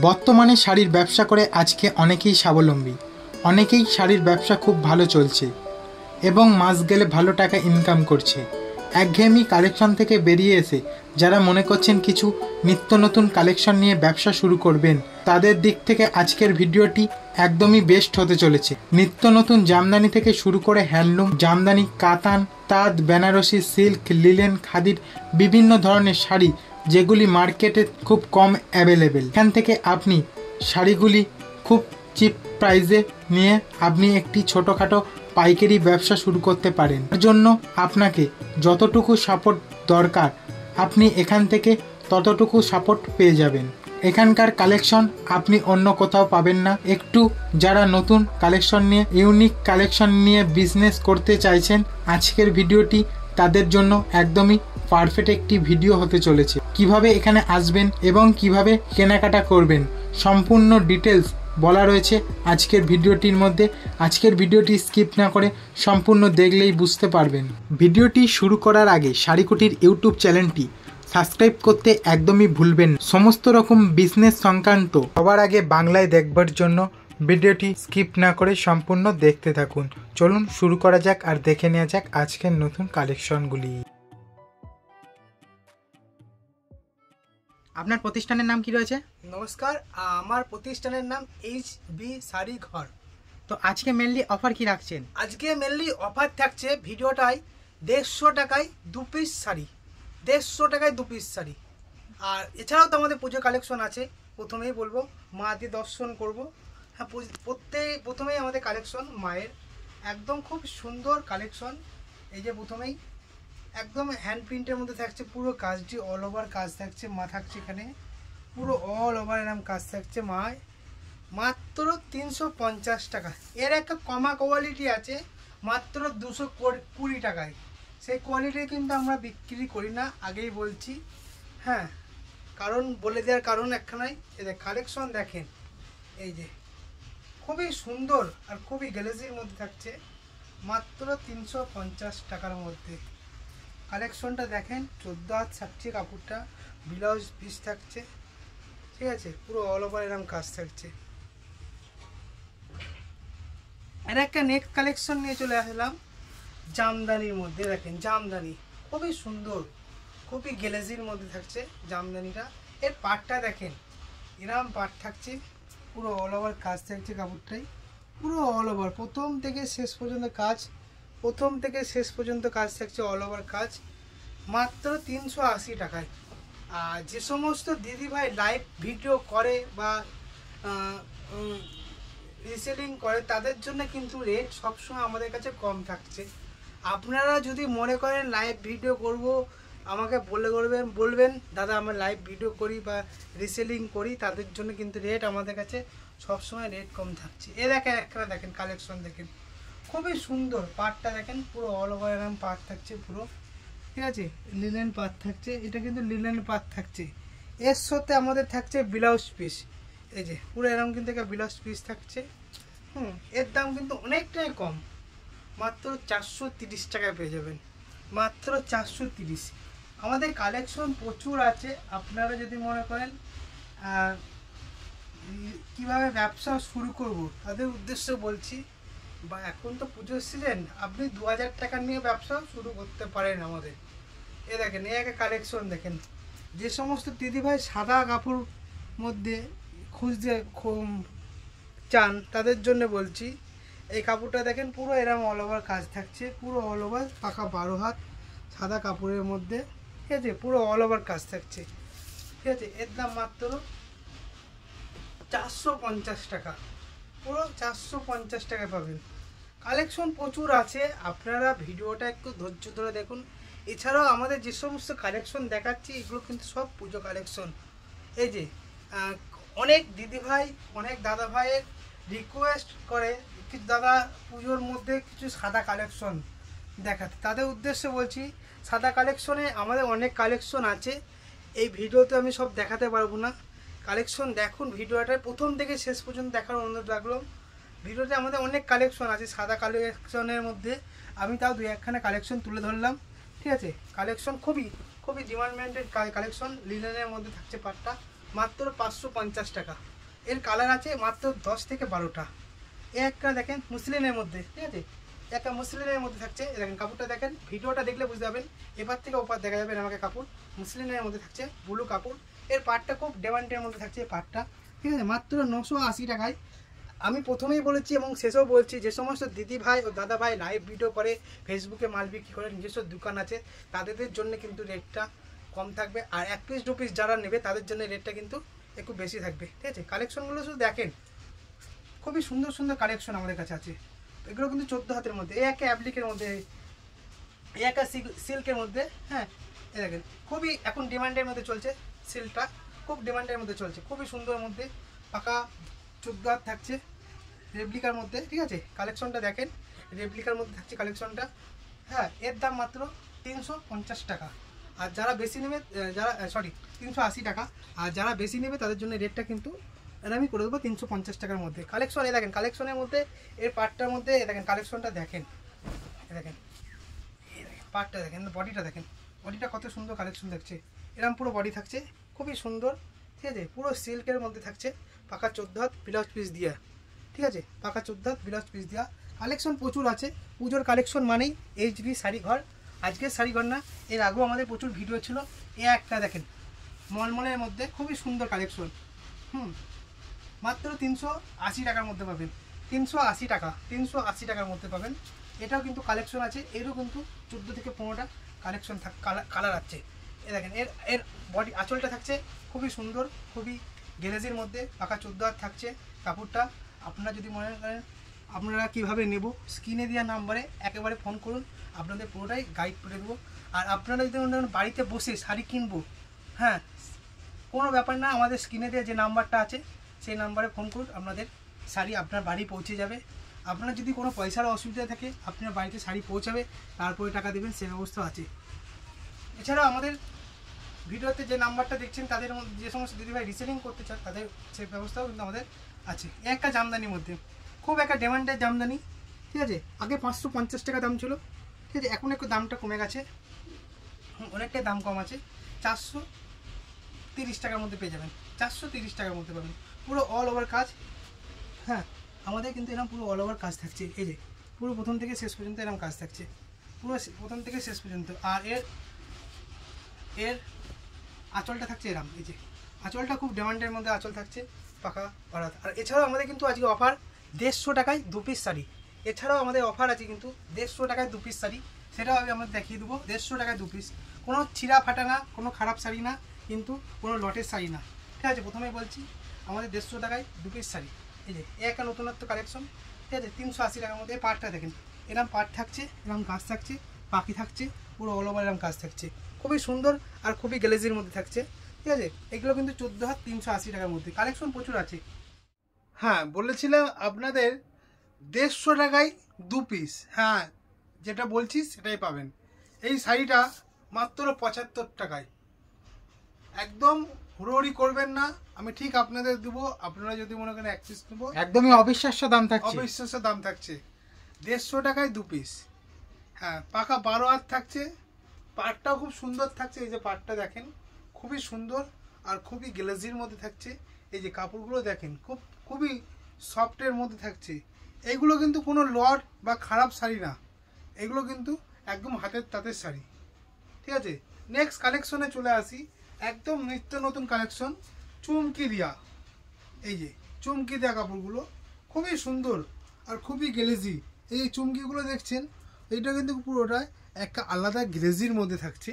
বর্তমানে শাড়ির ব্যবসা করে আজকে অনেকেই স্বাবলম্বী, অনেকেই শাড়ির ব্যবসা খুব ভালো চলছে এবং মাস গেলে ভালো টাকা ইনকাম করছে। একঘেয়েমি কালেকশন থেকে বেরিয়ে এসে যারা মনে করছেন কিছু নিত্য নতুন কালেকশন নিয়ে ব্যবসা শুরু করবেন, তাদের দিক থেকে আজকের ভিডিওটি একদমই বেস্ট হতে চলেছে। নিত্য নতুন জামদানি থেকে শুরু করে হ্যান্ডলুম, জামদানি, কাতান, তাঁত, বেনারসি, সিল্ক, লিলেন, খাদির বিভিন্ন ধরনের শাড়ি যেগুলি মার্কেটে খুব কম অ্যাভেলেবেল। এখান থেকে আপনি শাড়িগুলি খুব চিপ প্রাইসে নিয়ে আপনি একটি ছোটোখাটো পাইকারি ব্যবসা শুরু করতে পারেন। এর জন্য আপনাকে যতটুকু সাপোর্ট দরকার আপনি এখান থেকে ততটুকু সাপোর্ট পেয়ে যাবেন। এখানকার কালেকশন আপনি অন্য কোথাও পাবেন না। একটু যারা নতুন কালেকশন নিয়ে, ইউনিক কালেকশন নিয়ে বিজনেস করতে চাইছেন, আজকের ভিডিওটি তাদের জন্য একদমই পারফেক্ট একটি ভিডিও হতে চলেছে। কিভাবে এখানে আসবেন এবং কিভাবে কেনাকাটা করবেন সম্পূর্ণ ডিটেলস বলা রয়েছে আজকের ভিডিওটির মধ্যে। আজকের ভিডিওটি স্কিপ না করে সম্পূর্ণ দেখলেই বুঝতে পারবেন। ভিডিওটি শুরু করার আগে শাড়িকুটির ইউটিউব চ্যানেলটি সাবস্ক্রাইব করতে একদমই ভুলবেন। সমস্ত রকম বিজনেস সংক্রান্ত সবার আগে বাংলায় দেখবার জন্য ভিডিওটি স্কিপ না করে সম্পূর্ণ দেখতে থাকুন। চলুন শুরু করা যাক আর দেখে নেওয়া যাক আজকের নতুন কালেকশনগুলি। আপনার প্রতিষ্ঠানের নাম কি রয়েছে? নমস্কার, আমার প্রতিষ্ঠানের নাম HB শাড়ি ঘর। তো আজকে মেনলি অফার কি রাখছেন? আজকে মেনলি অফার থাকছে ভিডিওটায় 150 টাকায় 2 পিস শাড়ি, 150 টাকায় 2 পিস শাড়ি। আর এছাড়াও তো আমাদের পুজো কালেকশন আছে। প্রথমেই বলবো মা দিয়ে দর্শন করব। হ্যাঁ, প্রথমেই আমাদের কালেকশন মায়ের একদম খুব সুন্দর কালেকশন। এই যে প্রথমেই একদম হ্যান্ড প্রিন্টের মধ্যে থাকছে, পুরো কাজটি অল ওভার কাজ থাকছে। মা থাকছে এখানে পুরো অল ওভার এরকম কাজ থাকছে। মায় মাত্র 350 টাকা। এর একটা কমা কোয়ালিটি আছে মাত্র 220 টাকায়। সেই কোয়ালিটি কিন্তু আমরা বিক্রি করি না, আগেই বলছি। হ্যাঁ, কারণ বলে দেওয়ার কারণ একখানাই, এদের কালেকশন দেখেন। এই যে খুবই সুন্দর আর খুবই গ্লেজির মধ্যে থাকছে মাত্র 350 টাকার মধ্যে। কালেকশনটা দেখেন, 14 হাত থাকছে কাপড়টা, ব্লাউজ পিস থাকছে, ঠিক আছে, পুরো অল ওভার এরকম কাজ থাকছে। আর একটা নেক্সট কালেকশন নিয়ে চলে আসলাম জামদানির মধ্যে। দেখেন জামদানি খুবই সুন্দর, খুবই গ্লেজির মধ্যে থাকছে জামদানিটা। এর পাটটা দেখেন, এরকম পাট থাকছে, পুরো অল ওভার কাজ থাকছে কাপড়টাই, পুরো অল ওভার প্রথম থেকে শেষ পর্যন্ত কাজ, প্রথম থেকে শেষ পর্যন্ত কাজ থাকছে, অল ওভার কাজ, মাত্র 380 টাকায়। আর যে সমস্ত দিদিভাই লাইভ ভিডিও করে বা রিসেলিং করে তাদের জন্য কিন্তু রেট সবসময় আমাদের কাছে কম থাকছে। আপনারা যদি মনে করেন লাইভ ভিডিও করব, আমাকে বলবেন দাদা আমরা লাইভ ভিডিও করি বা রিসেলিং করি, তাদের জন্য কিন্তু রেট আমাদের কাছে সবসময় রেট কম থাকছে। এ দেখেন একটা দেখেন কালেকশন দেখেন, খুবই সুন্দর। পাটটা দেখেন পুরো অল ওভার এরকম পাট থাকছে পুরো, ঠিক আছে, লিলেন পাট থাকছে। এটা কিন্তু লিলেন পাট থাকছে। এর সাথে আমাদের থাকছে ব্লাউজ পিস। এই যে পুরো এরকম কিন্তু একটা ব্লাউজ পিস থাকছে। এর দাম কিন্তু অনেকটাই কম, মাত্র 430 টাকায় পেয়ে যাবেন, মাত্র 430। আমাদের কালেকশন প্রচুর আছে। আপনারা যদি মনে করেন কিভাবে ব্যবসা শুরু করব, তাদের উদ্দেশ্য বলছি। বা এখন তো পুজোর সিজন, আপনি 2000 টাকা নিয়ে ব্যবসা শুরু করতে পারেন আমাদের। এ দেখেন, এই একটা কালেকশন দেখেন। যে সমস্ত দিদিভাই সাদা কাপড় মধ্যে খুঁজতে চান তাদের জন্য বলছি। এই কাপড়টা দেখেন, পুরো এরকম অল ওভার কাজ থাকছে, পুরো অল ওভার পাকা 12 হাত সাদা কাপড়ের মধ্যে, ঠিক আছে, পুরো অল ওভার কাজ থাকছে, ঠিক আছে। এর দাম মাত্র 450 টাকা, পুরো 450 টাকা পাবেন। কালেকশন প্রচুর আছে, আপনারা ভিডিওটা একটু ধৈর্য ধরে দেখুন। এছাড়াও আমাদের যে সমস্ত কালেকশন দেখাচ্ছি এগুলো কিন্তু সব পুজো কালেকশন। এই যে অনেক দিদিভাই, অনেক দাদা ভাইয়ের রিকোয়েস্ট করে কিছু দাদা পুজোর মধ্যে কিছু সাদা কালেকশন দেখাতে, তাদের উদ্দেশ্যে বলছি সাদা কালেকশনে আমাদের অনেক কালেকশন আছে। এই ভিডিওতে আমি সব দেখাতে পারবো না। কালেকশন দেখুন, ভিডিওটা প্রথম থেকে শেষ পর্যন্ত দেখার অনুরোধ রাখলাম। ভিডিওতে আমাদের অনেক কালেকশন আছে সাদা কালেকশনের মধ্যে, আমি তাও 2-1খানা কালেকশন তুলে ধরলাম, ঠিক আছে। কালেকশন খুবই খুবই ডিমান্ডেড কালেকশন। লিলেনের মধ্যে থাকছে পাটটা, মাত্র 550 টাকা। এর কালার আছে মাত্র 10 থেকে 12টা। একটা দেখেন মুসলিনের মধ্যে, ঠিক আছে, একটা মুসলিনের মধ্যে থাকছে। দেখেন কাপড়টা দেখেন, ভিডিওটা দেখলে বুঝতে পারবেন, এবার থেকে ওপার দেখা যাবে আমাকে কাপড় মুসলিনের মধ্যে থাকছে, ব্লু কাপড়। এর পাটটা খুব ডিমান্ডের মধ্যে থাকছে এই পাটটা, ঠিক আছে, মাত্র 980 টাকায়। আমি প্রথমেই বলেছি এবং শেষেও বলছি, যে সমস্ত দিদি ভাই ও দাদা ভাই লাইভ ভিডিও করে, ফেসবুকে মাল বিক্রি করে, নিজস্ব দোকান আছে, তাদের জন্য কিন্তু রেটটা কম থাকবে। আর 1 পিস 2 পিস যারা নেবে তাদের জন্য রেটটা কিন্তু একটু বেশি থাকবে, ঠিক আছে। কালেকশনগুলো শুধু দেখেন, খুবই সুন্দর সুন্দর কালেকশন আমাদের কাছে আছে। এগুলো কিন্তু 14 হাতের মধ্যে, এই একটা অ্যাপ্লিকের মধ্যে, এই একটা সিল্কের মধ্যে, হ্যাঁ, এই দেখেন খুবই এখন ডিমান্ডের মধ্যে চলছে, সিল্কটা খুব ডিমান্ডের মধ্যে চলছে, খুবই সুন্দর মধ্যে, পাকা 14 হাত থাকছে রেপ্লিকার মধ্যে, ঠিক আছে। কালেকশনটা দেখেন, রেপ্লিকার মধ্যে থাকছে কালেকশনটা, হ্যাঁ। এর দাম মাত্র 350 টাকা। আর যারা বেশি নেবে, 380 টাকা। আর যারা বেশি নেবে তাদের জন্য রেটটা কিন্তু আমি করে দেবো 350 টাকার মধ্যে। কালেকশন এ দেখেন, কালেকশনের মধ্যে এর পার্টটার মধ্যে দেখেন, কালেকশনটা দেখেন, দেখেন পার্টটা দেখেন, বডিটা দেখেন, বডিটা কত সুন্দর কালেকশন দেখছে, এরকম পুরো বডি থাকছে, খুবই সুন্দর, ঠিক আছে। পুরো সিল্কের মধ্যে থাকছে, পাকা 14 হাত ব্লাউজ পিস দিয়া, ঠিক আছে, পাকা 14 হাত ব্লাউজ পিস দিয়া। কালেকশন প্রচুর আছে, পুজোর কালেকশন মানেই এইচডি শাড়ি ঘর। আজকের শাড়ি ঘর না, এর আগেও আমাদের প্রচুর ভিডিও ছিল। এ একটা দেখেন মলমলের মধ্যে খুবই সুন্দর কালেকশন, মাত্র 380 টাকার মধ্যে পাবেন, 380 টাকা, 380 টাকার মধ্যে পাবেন। এটাও কিন্তু কালেকশন আছে, এরও কিন্তু 14 থেকে 15টা কালেকশন কালার আছে। এ দেখেন এর বডি আঁচলটা থাকছে খুবই সুন্দর, খুবই গ্লেজের মধ্যে, পাকা 14 হাত থাকছে কাপড়টা। আপনারা যদি মনে করেন আপনারা কীভাবে নেব, স্ক্রিনে দেওয়া নাম্বারে একেবারে ফোন করুন, আপনাদের পুরোটাই গাইড করে দেবো। আর আপনারা যদি বাড়িতে বসে শাড়ি কিনবো, হ্যাঁ, কোনো ব্যাপার না, আমাদের স্ক্রিনে দেওয়া যে নাম্বারটা আছে সেই নাম্বারে ফোন করুন, আপনাদের শাড়ি আপনার বাড়ি পৌঁছে যাবে। আপনার যদি কোনো পয়সার অসুবিধা থাকে, আপনার বাড়িতে শাড়ি পৌঁছাবে, তারপরে টাকা দেবেন, সে ব্যবস্থা আছে। এছাড়াও আমাদের ভিডিওতে যে নাম্বারটা দেখছেন, তাদের মধ্যে যে সমস্ত দিদিভাই রিসেলিং করতে চান, তাদের সেই ব্যবস্থাও কিন্তু আমাদের আছে। একটা জামদানির মধ্যে খুব একটা ডিমান্ডের জামদানি, ঠিক আছে। আগে 550 টাকা দাম ছিল, ঠিক আছে, এখন একটু দামটা কমে গেছে, অনেকটাই দাম কম আছে। 430 টাকার মধ্যে পেয়ে যাবেন, 430 টাকার মধ্যে পাবেন, পুরো অল ওভার কাজ, হ্যাঁ। আমাদের কিন্তু এরকম পুরো অল ওভার কাজ থাকছে, এই যে পুরো প্রথম থেকে শেষ পর্যন্ত এরকম কাজ থাকছে, পুরো প্রথম থেকে শেষ পর্যন্ত। আর এর আঁচলটা থাকছে এরকম, এই যে আঁচলটা খুব ডিমান্ডের মধ্যে আঁচল থাকছে, পাকা বারাত। আর এছাড়াও আমাদের কিন্তু আজকে অফার 150 টাকায় 2 পিস শাড়ি। এছাড়াও আমাদের অফার আছে কিন্তু 150 টাকায় 2 পিস শাড়ি, সেটাও আমি আমাদের দেখিয়ে দেবো। 150 টাকায় 2 পিস, কোনো ছিঁড়া ফাটা না, কোনো খারাপ শাড়ি না, কিন্তু কোনো লটের শাড়ি না, ঠিক আছে। প্রথমেই বলছি আমাদের 150 টাকায় 2 পিস শাড়ি, এই যে একটা নতুনত্ব কালেকশন, ঠিক আছে, 380 টাকার মধ্যে। পাটটা দেখেন, এরকম পাট থাকছে, এরকম কাজ থাকছে, পাখি থাকছে, পুরো অল ওভার এরকম কাজ থাকছে, খুবই সুন্দর আর খুবই গ্লেজির মধ্যে থাকছে, ঠিক আছে। এগুলো কিন্তু 14 হাত 380 টাকার মধ্যে, কালেকশন প্রচুর আছে। হ্যাঁ, বলেছিলাম আপনাদের 150 টাকায় 2 পিস, হ্যাঁ, যেটা বলছি সেটাই পাবেন। এই শাড়িটা মাত্র 75 টাকায়, একদম হুড়োহুড়ি করবেন না, আমি ঠিক আপনাদের দেবো। আপনারা যদি মনে করেন 1 পিস নেবো, একদমই অবিশ্বাস্য দাম থাকছে, অবিশ্বাস্য দাম থাকছে। 150 টাকায় 2 পিস, হ্যাঁ, পাকা 12 হাত থাকছে। পাটটাও খুব সুন্দর থাকছে, এই যে পাটটা দেখেন, খুবই সুন্দর আর খুবই গ্লেজির মধ্যে থাকছে। এই যে কাপড়গুলো দেখেন, খুবই সফটের মধ্যে থাকছে। এইগুলো কিন্তু কোনো লট বা খারাপ শাড়ি না, এগুলো কিন্তু একদম হাতের তাঁতের শাড়ি, ঠিক আছে। নেক্সট কালেকশনে চলে আসি, একদম নিত্য নতুন কালেকশন, চুমকি দিয়া। এই যে চুমকি দেওয়া কাপড়গুলো খুবই সুন্দর আর খুবই গ্লেজি। এই যে চুমকিগুলো দেখছেন, এইটা কিন্তু পুরোটাই একটা আলাদা গ্লেজির মধ্যে থাকছে।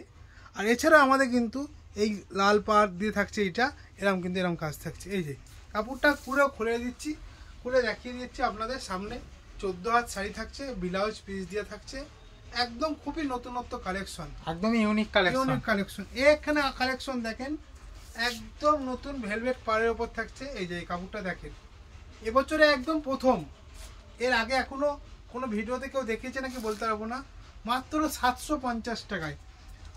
আর এছাড়া আমাদের কিন্তু এই লাল পাড় দিয়ে থাকছে, এটা এরকম কিন্তু এরকম কাজ থাকছে। এই যে কাপড়টা পুরো খুলে দিচ্ছি, খুলে দেখিয়ে দিচ্ছি আপনাদের সামনে। 14 হাত শাড়ি থাকছে, ব্লাউজ পিস দিয়ে থাকছে, একদম খুবই নতুনত্ব কালেকশন, একদমই ইউনিক কালেকশন। এখানে কালেকশন দেখেন, একদম নতুন ভেলভেট পাড়ের ওপর থাকছে। এই যে কাপড়টা দেখেন, এবছরে একদম প্রথম, এর আগে এখনো কোনো ভিডিওতে কেউ দেখিয়েছে নাকি বলতে পারবো না, মাত্র 750 টাকায়।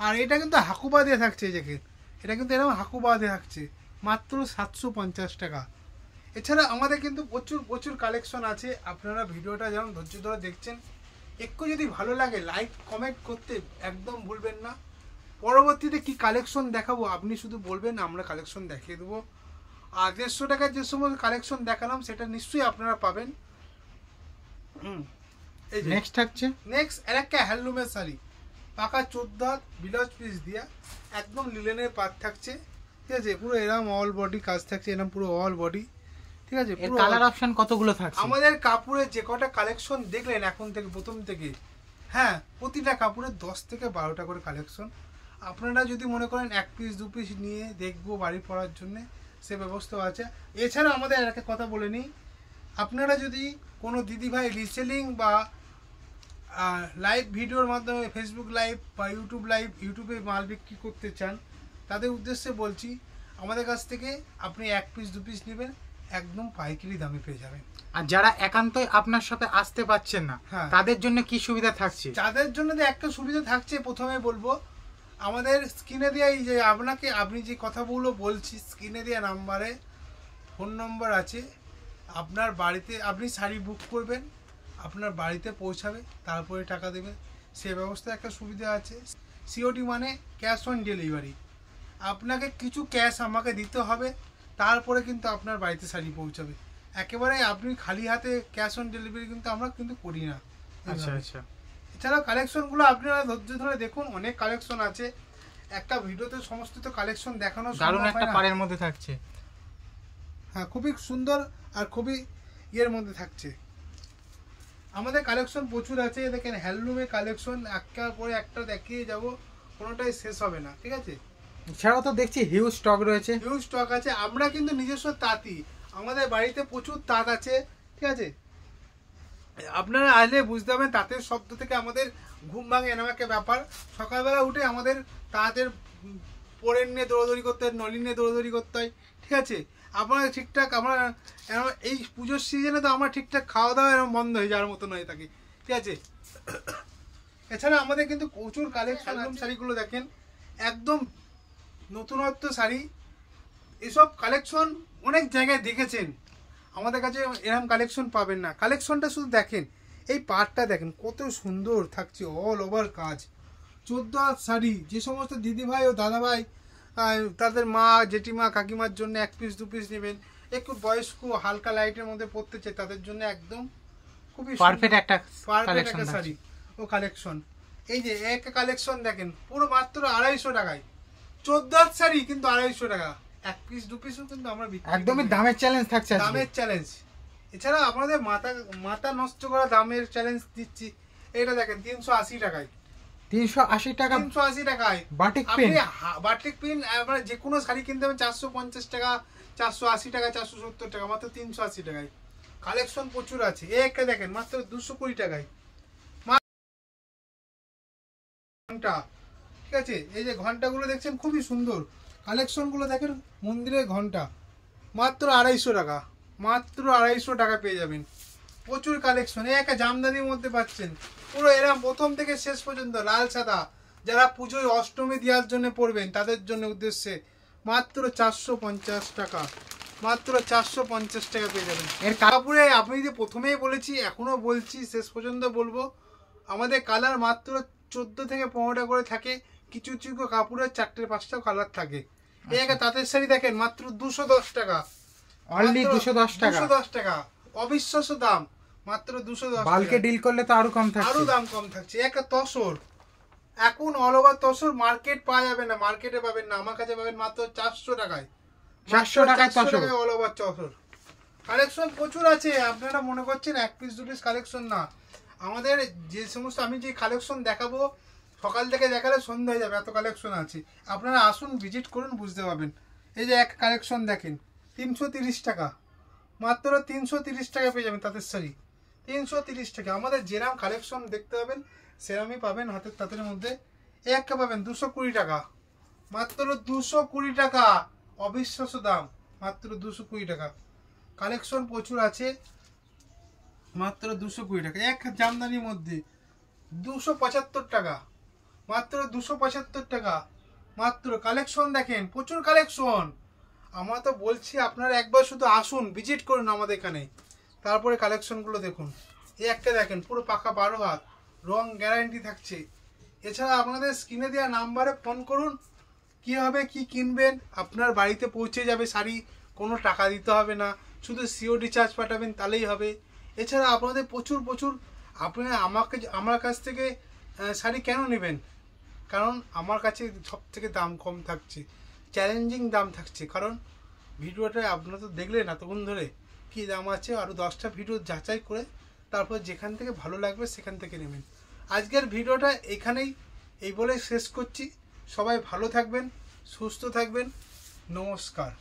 আর এটা কিন্তু হাকুবা দিয়ে থাকছে, এই দেখেন, এটা কিন্তু এরকম হাকুবা দিয়ে থাকছে, মাত্র 750 টাকা। এছাড়া আমাদের কিন্তু প্রচুর প্রচুর কালেকশন আছে। আপনারা ভিডিওটা যেমন ধৈর্য ধরে দেখছেন, একটু যদি ভালো লাগে লাইক কমেন্ট করতে একদম ভুলবেন না। পরবর্তীতে কি কালেকশন দেখাবো আপনি শুধু বলবেন, আমরা কালেকশন দেখিয়ে দেবো। আর 150 টাকার যে সমস্ত কালেকশন দেখালাম সেটা নিশ্চয়ই আপনারা পাবেন। এই যে নেক্সট থাকছে নেক্সট আরেকটা হ্যান্ডলুমের শাড়ি, পাকা 14 হাত ব্লাউজ পিস দিয়া, একদম লিলেনের পাট থাকছে, ঠিক আছে, পুরো এরকম অল বডি কাজ থাকছে, এরকম পুরো অল বডি, ঠিক আছে। এর কালার অপশন কতগুলো থাকছে? আমাদের কাপড়ের যে কটা কালেকশন দেখলেন এখন থেকে প্রথম থেকে, হ্যাঁ, প্রতিটা কাপড়ের 10 থেকে 12টা করে কালেকশন। আপনারা যদি মনে করেন 1 পিস 2 পিস নিয়ে দেখবো বাড়ি পড়ার জন্য, সে ব্যবস্থা আছে। এছাড়া আমাদের একটা কথা বলে নিই, আপনারা যদি কোনো দিদিভাই রিসেলিং বা লাইভ ভিডিওর মাধ্যমে ফেসবুক লাইভ বা ইউটিউবে মাল বিক্রি করতে চান, তাদের উদ্দেশ্যে বলছি, আমাদের কাছ থেকে আপনি 1 পিস 2 পিস নেবেন, একদম পাইকারি দামে পেয়ে যাবেন। আর যারা একান্তই আপনার সাথে আসতে পারছেন না, হ্যাঁ, তাদের জন্য কি সুবিধা থাকছে? তাদের জন্য একটা সুবিধা থাকছে, প্রথমে বলবো আমাদের স্ক্রিনে দেওয়া এই যে আপনাকে আপনি যে কথাগুলো বলছি, স্ক্রিনে দেওয়া নাম্বারে ফোন নম্বর আছে, আপনার বাড়িতে আপনি শাড়ি বুক করবেন, আপনার বাড়িতে পৌঁছাবে, তারপরে টাকা দেবেন, সে ব্যবস্থা একটা সুবিধা আছে। সিওডি মানে ক্যাশ অন ডেলিভারি, আপনাকে কিছু ক্যাশ আমাকে দিতে হবে, তারপরে কিন্তু আপনার বাড়িতে শাড়ি পৌঁছাবে। একেবারে আপনি খালি হাতে ক্যাশ অন ডেলিভারি কিন্তু আমরা কিন্তু করি না। আচ্ছা আচ্ছা। এছাড়াও কালেকশনগুলো আপনারা ধৈর্য ধরে দেখুন, অনেক কালেকশন আছে, একটা ভিডিওতে সমস্ত তো কালেকশন দেখানো দারুণ সম্ভব একটা হয় না। পাড়ের মধ্যে থাকছে। হ্যাঁ, খুবই সুন্দর আর খুবই ইয়ের মধ্যে থাকছে। আমাদের কালেকশন প্রচুর আছে, দেখেন হ্যান্ডলুমের কালেকশন একটার পরে একটা দেখিয়ে যাব, কোনোটাই শেষ হবে না, ঠিক আছে। এছাড়াও তো দেখছি হিউজ স্টক রয়েছে। হিউজ স্টক আছে, আমরা কিন্তু নিজস্ব তাঁতি, আমাদের বাড়িতে প্রচুর তাঁত আছে, ঠিক আছে। আপনারা আসলে বুঝতে পারবেন তাঁতের শব্দ থেকে আমাদের ঘুম ভাঙে, এরকম একটা ব্যাপার। সকালবেলা উঠে আমাদের তাঁতের পোড়েন নিয়ে দৌড়াদৌড়ি করতে হয়, নলিন নিয়ে দৌড়াদৌড়ি করতে হয়, ঠিক আছে। আপনারা ঠিকঠাক আমরা এই পুজোর সিজনে তো আমরা ঠিকঠাক খাওয়া দাওয়া এরকম বন্ধ হয়ে যাওয়ার মতন হয়ে থাকি, ঠিক আছে। এছাড়া আমাদের কিন্তু প্রচুর কালেকশন, শাড়িগুলো দেখেন একদম নতুনত্ব শাড়ি, এসব কালেকশন অনেক জায়গায় দেখেছেন, আমাদের কাছে এরকম কালেকশন পাবেন না। কালেকশনটা শুধু দেখেন, এই পাটটা দেখেন কত সুন্দর থাকছে, অল ওভার কাজ, 14 হাত শাড়ি। যে সমস্ত দিদিভাই ও দাদাভাই তাদের মা জেঠিমা কাকিমার জন্য 1 পিস 2 পিস নেবেন, একটু বয়স্ক হালকা লাইটের মধ্যে পড়তে চাই, তাদের জন্য একদম খুবই পারফেক্ট একটা শাড়ি ও কালেকশন। এই যে একটা কালেকশন দেখেন, পুরো মাত্র 250 টাকায় 14 হাত শাড়ি, কিন্তু 250 টাকা। 1 পিস 2 পিসও কিন্তু আমরা একদমই দামের চ্যালেঞ্জ থাকছে, দামের চ্যালেঞ্জ। এছাড়া আমাদের মাথা নষ্ট করা দামের চ্যালেঞ্জ দিচ্ছি। এটা দেখেন 380 টাকায়, 380 টাকা 380 টাকায় বাটিক পিন। বাটিক পিন আমরা যে কোনো শাড়ি কিনতে হবে 450 টাকা, 480 টাকা, 470 টাকা, মাত্র 380 টাকায়। কালেকশন প্রচুর আছে। এই একটা দেখেন মাত্র 220 টাকায় ঘন্টা, ঠিক আছে। এই যে ঘন্টাগুলো দেখছেন খুবই সুন্দর, কালেকশনগুলো দেখেন, মন্দিরের ঘন্টা মাত্র 250 টাকা, মাত্র 250 টাকা পেয়ে যাবেন। প্রচুর কালেকশন, এই একটা জামদানির মধ্যে পাচ্ছেন, পুরো এরকম প্রথম থেকে শেষ পর্যন্ত লাল সাদা। যারা পুজোয় অষ্টমী দেওয়ার জন্য পড়বেন তাদের জন্য উদ্দেশ্যে মাত্র 450 টাকা, মাত্র 450 টাকা পেয়ে যাবেন। এর কাপড়ে আমি যে প্রথমেই বলেছি, এখনো বলছি, শেষ পর্যন্ত বলবো, আমাদের কালার মাত্র 14 থেকে 15টা করে থাকে, কিছু কিছু কাপড়ের 4টে 5টা কালার থাকে। এই একটা তাঁতের শাড়ি দেখেন মাত্র 210 টাকা, অনলি 210 টাকা, 210 টাকা, অবিশ্বাস্য দাম, মাত্র 210। বালকে ডিল করলে তো আরো কম থাকছে, আরো দাম কম থাকছে। একটা তসর, এখন অল ওভার তসর মার্কেট পাওয়া যাবে না, মার্কেটে পাবেন না, আমার কাছে পাবেন মাত্র 400 টাকায়, 400 টাকায় tussar, all over tussar. Collection প্রচুর আছে, আপনারা মনে করছেন 1 পিস 2 পিস কালেকশন না। আমাদের যে সমস্ত আমি যে কালেকশন দেখাবো, সকাল থেকে দেখালে সন্ধ্যা হয়ে যাবে, এত কালেকশন আছে। আপনারা আসুন, ভিজিট করুন, বুঝতে পারবেন। এই যে এক কালেকশন দেখেন 330 টাকা, মাত্র 330 টাকা পেয়ে যাবেন তাঁতের শাড়ি, 330 টাকা। আমাদের যেরাম কালেকশন দেখতে পাবেন সেরামই পাবেন হাতের তাঁতের মধ্যে। এই একটা পাবেন 220 টাকা, মাত্র 220 টাকা, অবিশ্বাস্য দাম, মাত্র 220 টাকা। কালেকশন প্রচুর আছে, মাত্র 220 টাকা। এক জামদানির মধ্যে 275 টাকা, মাত্র 275 টাকা, মাত্র। কালেকশন দেখেন প্রচুর কালেকশন, আমরা তো বলছি আপনারা একবার শুধু আসুন, ভিজিট করুন আমাদের এখানে, তারপরে কালেকশনগুলো দেখুন। এই একটা দেখেন পুরো পাকা 12 হাত, রং গ্যারান্টি থাকছে। এছাড়া আপনাদের স্ক্রিনে দেওয়া নাম্বারে ফোন করুন, কীভাবে কি কিনবেন, আপনার বাড়িতে পৌঁছে যাবে শাড়ি, কোনো টাকা দিতে হবে না, শুধু সিওডি চার্জ পাঠাবেন তাহলেই হবে। এছাড়া আপনাদের প্রচুর আপনারা আমার কাছ থেকে শাড়ি কেন নেবেন? কারণ আমার কাছে সব থেকে দাম কম থাকছে, চ্যালেঞ্জিং দাম থাকছে। কারণ ভিডিওটা আপনারা তো দেখলেন এতক্ষণ ধরে কী দাম আছে, আরও 10টা ভিডিও যাচাই করে তারপর যেখান থেকে ভালো লাগবে সেখান থেকে নেবেন। আজকের ভিডিওটা এখানেই এই বলে শেষ করছি। সবাই ভালো থাকবেন, সুস্থ থাকবেন, নমস্কার।